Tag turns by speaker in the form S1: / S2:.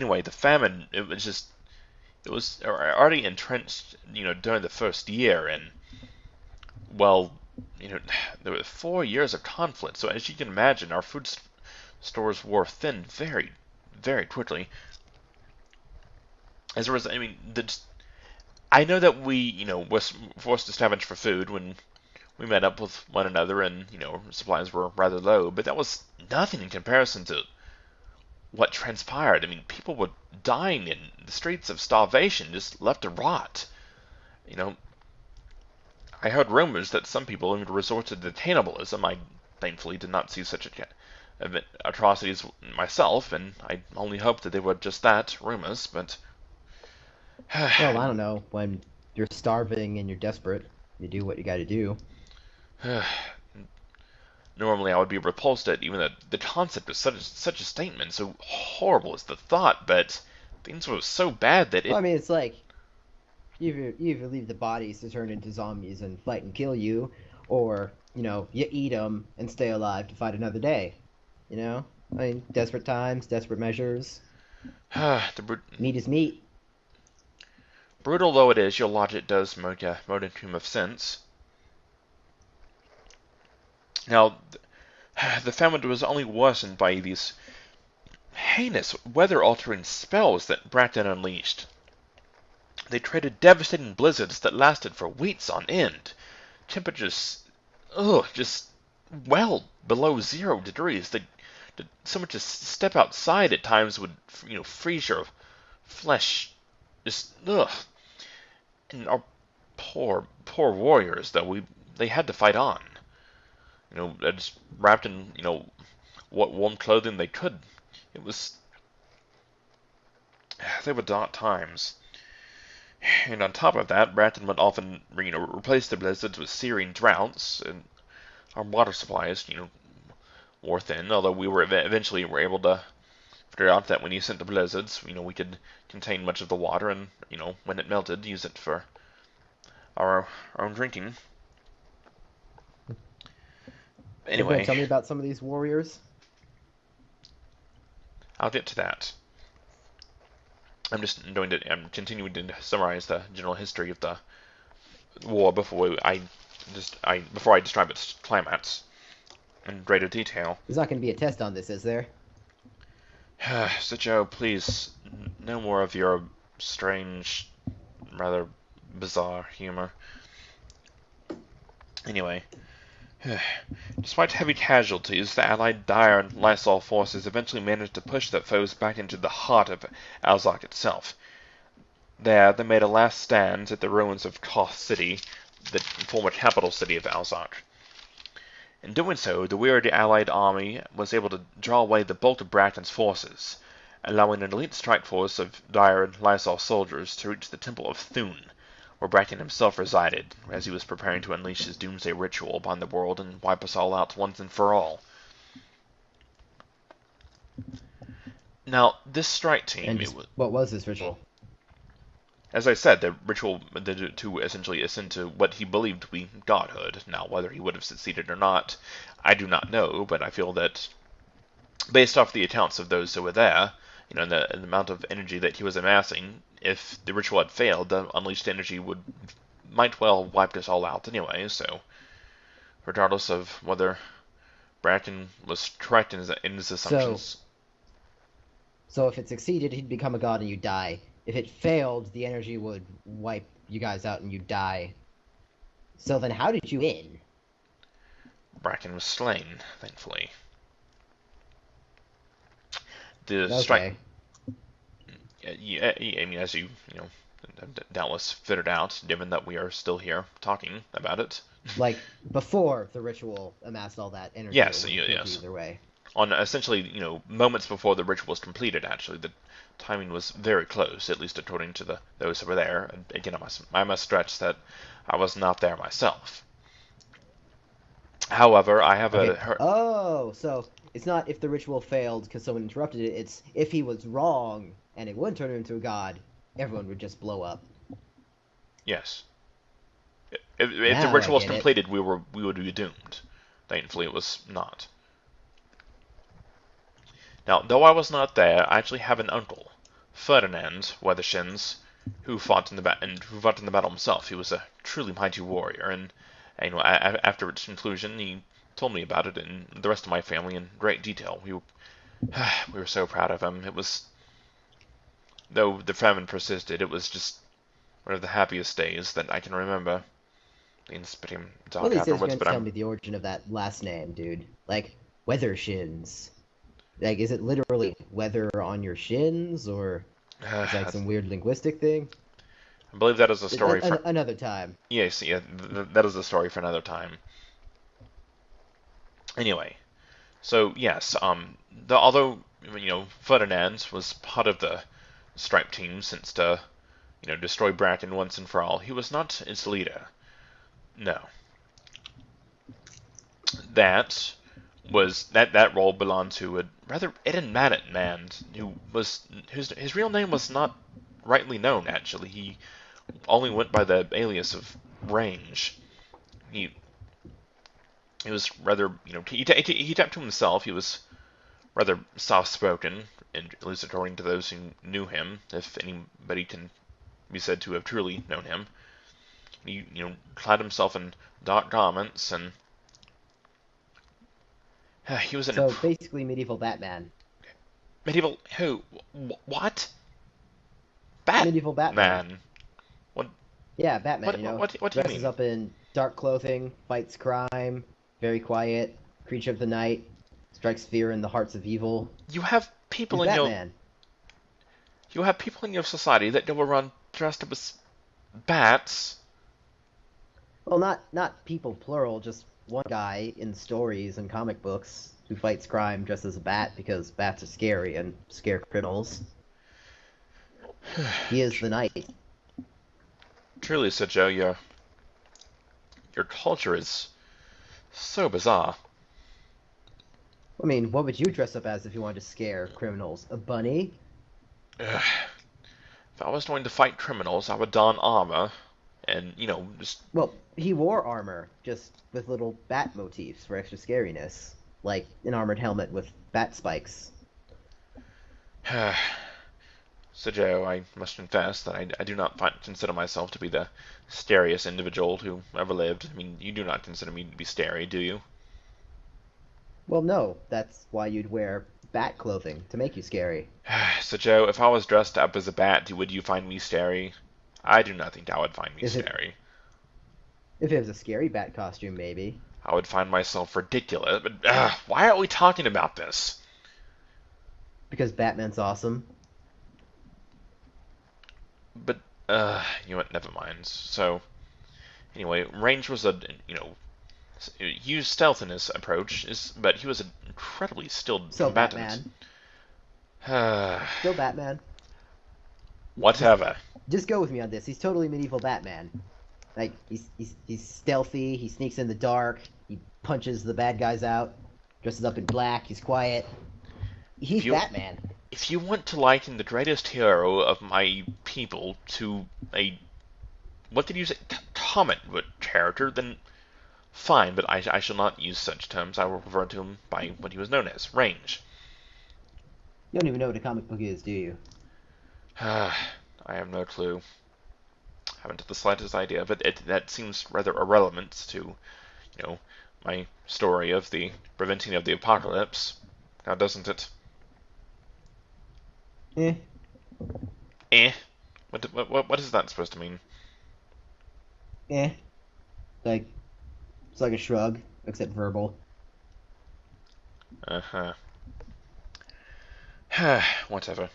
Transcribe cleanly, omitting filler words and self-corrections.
S1: anyway, the famine, it was already entrenched, during the first year, and, well, there were 4 years of conflict, so as you can imagine, our food stores wore thin very, very quickly. As a result, I mean, I know that we, were forced to scavenge for food when we met up with one another and, supplies were rather low, but that was nothing in comparison to what transpired. I mean, people were dying in the streets of starvation, just left to rot. You know, I heard rumors that some people even resorted to cannibalism. I thankfully did not see such atrocities myself, and I only hope that they were just that, rumors, but...
S2: Well, I don't know. When you're starving and you're desperate, you do what you got to do.
S1: Normally I would be repulsed at even the concept of such a statement, so horrible is the thought, but things were so bad that
S2: Well,
S1: it...
S2: I mean, it's like you either leave the bodies to turn into zombies and fight and kill you, or you eat them and stay alive to fight another day. I mean, desperate times, desperate measures. Meat is meat.
S1: Brutal though it is, your logic does make a modicum of sense. Now, the famine was only worsened by these heinous weather-altering spells that Bratton unleashed. They traded devastating blizzards that lasted for weeks on end. Temperatures, just well below 0 degrees. That so much as step outside at times would, freeze your flesh. Just, And our poor warriors, though, they had to fight on. Just wrapped in, what warm clothing they could. They were dark times. And on top of that, Bratton would often, replace the blizzards with searing droughts, and our water supplies, wore thin, although we were eventually able to figure out that when you sent the blizzards, we could contain much of the water, and, when it melted, use it for our own drinking. Anyway,
S2: Tell me about some of these warriors.
S1: I'll get to that. I'm continuing to summarize the general history of the war before I describe its climax in greater detail.
S2: There's not going to be a test on this, is there?
S1: So Joe, please, no more of your strange, rather bizarre humor. Anyway, despite heavy casualties, the Allied Dire and Lysol forces eventually managed to push their foes back into the heart of Alzak itself. There, they made a last stand at the ruins of Koth City, the former capital city of Alzak. In doing so, the wearied Allied army was able to draw away the bulk of Bratton's forces, allowing an elite strike force of Dire and Lysol soldiers to reach the Temple of Thun, where Bratton himself resided, as he was preparing to unleash his doomsday ritual upon the world and wipe us all out once and for all. Now, this strike team...
S2: What was this ritual?
S1: As I said, the ritual to essentially ascend to what he believed to be godhood. Now, whether he would have succeeded or not, I do not know, but I feel that, based off the accounts of those who were there, and the amount of energy that he was amassing, if the ritual had failed, the unleashed energy might well wipe us all out anyway, so regardless of whether Bracken was correct in his assumptions.
S2: So if it succeeded, he'd become a god and you'd die. If it failed, the energy would wipe you guys out and you'd die. So then how did you win?
S1: Bracken was slain, thankfully. The
S2: Okay.
S1: strike... I mean, as you doubtless figured out, given that we are still here talking about it.
S2: Like, before the ritual amassed all that energy.
S1: Yes,
S2: yes. Either way.
S1: On essentially, moments before the ritual was completed, actually, the timing was very close, at least according to those who were there. And again, I must stress that I was not there myself. However, I have
S2: so it's not if the ritual failed because someone interrupted it, it's if he was wrong and it would turn him into a god, everyone would just blow up.
S1: Yes. If the ritual was completed, we would be doomed. Thankfully, it was not. Now, though I was not there, I actually have an uncle, Ferdinand Weathershins, who fought in the battle himself. He was a truly mighty warrior, and after its conclusion, he told me about it and the rest of my family in great detail. We were so proud of him. It was, though the famine persisted, it was just one of the happiest days that I can remember. Being spitting
S2: Well,
S1: dark
S2: he says you're
S1: afterwards,
S2: going to
S1: but
S2: tell me the origin of that last name, dude. Like, Weathershins. Like, is it literally weather on your shins, or is that some weird linguistic thing?
S1: I believe that is a story for
S2: Another time.
S1: yes, yeah, that is a story for another time. Anyway, so yes, although Ferdinand was part of the Stripe team since to destroy Bracken once and for all, he was not its leader. No, that role belonged to a rather enigmatic man whose real name was not rightly known. Actually, he only went by the alias of Range. He he was rather he tapped to himself. He was rather soft-spoken, and at least according to those who knew him, if anybody can be said to have truly known him. He clad himself in dark garments, and he was
S2: So basically, medieval Batman.
S1: medieval who what
S2: Medieval Batman.
S1: Batman. What
S2: Yeah, Batman.
S1: what do you
S2: Dresses
S1: mean?
S2: up in dark clothing, fights crime, very quiet, creature of the night, strikes fear in the hearts of evil.
S1: You have
S2: He's
S1: people in your
S2: Batman.
S1: society that go around dressed up as bats.
S2: Well, not people plural, just one guy in stories and comic books who fights crime dressed as a bat because bats are scary and scare criminals. He is the night.
S1: Truly, said Joe, your culture is so bizarre.
S2: I mean, what would you dress up as if you wanted to scare criminals? A bunny?
S1: Ugh. If I was going to fight criminals, I would don armor, and just
S2: Well, he wore armor, just with little bat motifs for extra scariness, like an armored helmet with bat spikes.
S1: So, Joe, I must confess that I do not consider myself to be the scariest individual who ever lived. I mean, you do not consider me to be scary, do you?
S2: Well, no, that's why you'd wear bat clothing, to make you scary.
S1: So, Joe, if I was dressed up as a bat, would you find me scary? I do not think I would find me
S2: If it,
S1: scary.
S2: if it was a scary bat costume, maybe.
S1: I would find myself ridiculous. But why are we talking about this?
S2: Because Batman's awesome.
S1: But you know what? Never mind. So, anyway, Range was a he used stealth in his approach, but he was an incredibly skilled
S2: So
S1: combatant.
S2: Batman. Still Batman.
S1: Whatever.
S2: Just go with me on this. He's totally medieval Batman. Like he's stealthy. He sneaks in the dark. He punches the bad guys out. Dresses up in black. He's quiet. He's Batman.
S1: If you want to liken the greatest hero of my people to a what did you say comic book character, then fine. But I shall not use such terms. I will refer to him by what he was known as, Range.
S2: You don't even know what a comic book is, do you?
S1: I have no clue. Haven't the slightest idea, but that seems rather irrelevant to, my story of the preventing of the apocalypse. Now, doesn't it?
S2: Eh.
S1: Eh? What is that supposed to mean?
S2: Eh. Like, it's like a shrug, except verbal.
S1: Uh-huh. Whatever.